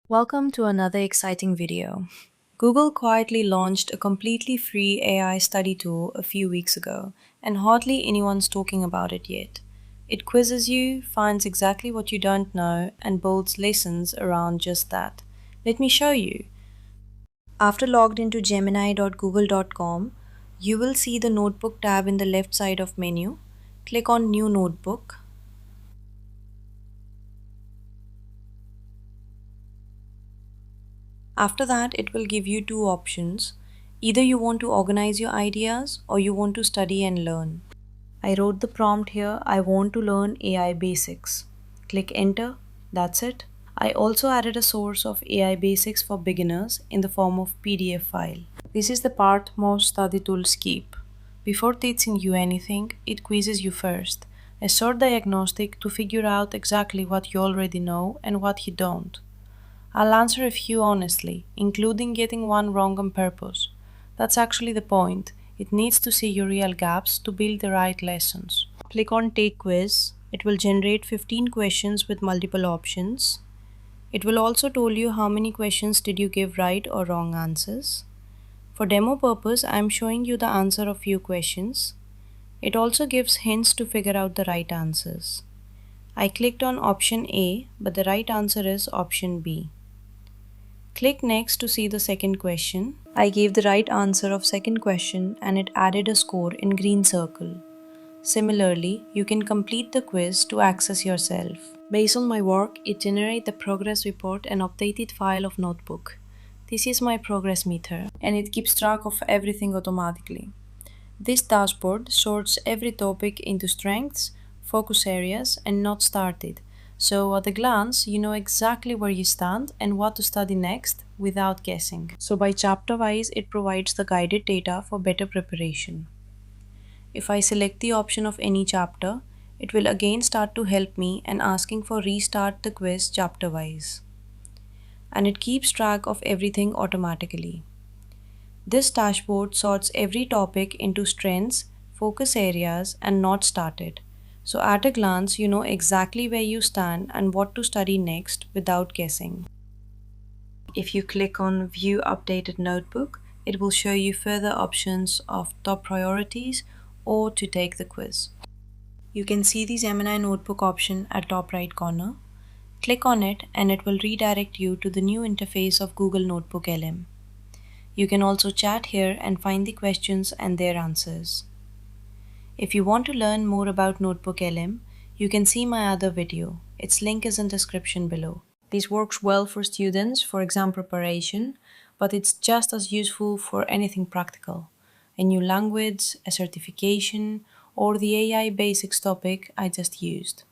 Welcome to another exciting video. Google quietly launched a completely free AI study tool a few weeks ago, and hardly anyone's talking about it yet. It quizzes you, finds exactly what you don't know, and builds lessons around just that. Let me show you. After logged into gemini.google.com, you will see the Notebook tab in the left side of menu. Click on New Notebook. After that, it will give you two options. Either you want to organize your ideas or you want to study and learn. I wrote the prompt here, I want to learn AI basics. Click enter, that's it. I also added a source of AI basics for beginners in the form of PDF file. This is the part most study tools keep. Before teaching you anything, it quizzes you first. A short diagnostic to figure out exactly what you already know and what you don't. I'll answer a few honestly, including getting one wrong on purpose. That's actually the point. It needs to see your real gaps to build the right lessons. Click on Take Quiz. It will generate 15 questions with multiple options. It will also tell you how many questions did you give right or wrong answers. For demo purpose, I am showing you the answer of few questions. It also gives hints to figure out the right answers. I clicked on option A, but the right answer is option B. Click next to see the second question. I gave the right answer of second question and it added a score in green circle. Similarly, you can complete the quiz to access yourself. Based on my work, it generates the progress report and updated file of notebook. This is my progress meter and it keeps track of everything automatically. This dashboard sorts every topic into strengths, focus areas, and not started. So at a glance, you know exactly where you stand and what to study next without guessing. So by chapter wise, it provides the guided data for better preparation. If I select the option of any chapter, it will again start to help me and asking for restart the quiz chapter wise. And it keeps track of everything automatically. This dashboard sorts every topic into strengths, focus areas, and not started. So at a glance, you know exactly where you stand and what to study next without guessing. If you click on View Updated Notebook, it will show you further options of top priorities or to take the quiz. You can see the Gemini Notebook option at top right corner. Click on it and it will redirect you to the new interface of Google Notebooklm. You can also chat here and find the questions and their answers. If you want to learn more about Notebooklm, you can see my other video. Its link is in description below. This works well for students for exam preparation, but it's just as useful for anything practical. A new language, a certification, or the AI basics topic I just used.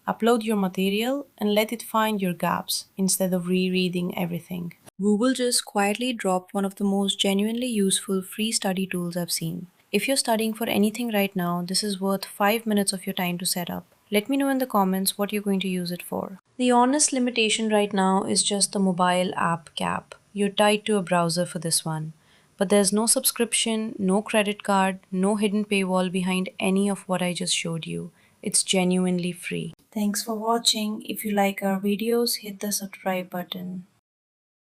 Upload your material and let it find your gaps instead of rereading everything. Google just quietly dropped one of the most genuinely useful free study tools I've seen. If you're studying for anything right now, this is worth 5 minutes of your time to set up. Let me know in the comments what you're going to use it for. The honest limitation right now is just the mobile app cap. You're tied to a browser for this one. But there's no subscription, no credit card, no hidden paywall behind any of what I just showed you. It's genuinely free. Thanks for watching. If you like our videos, hit the subscribe button.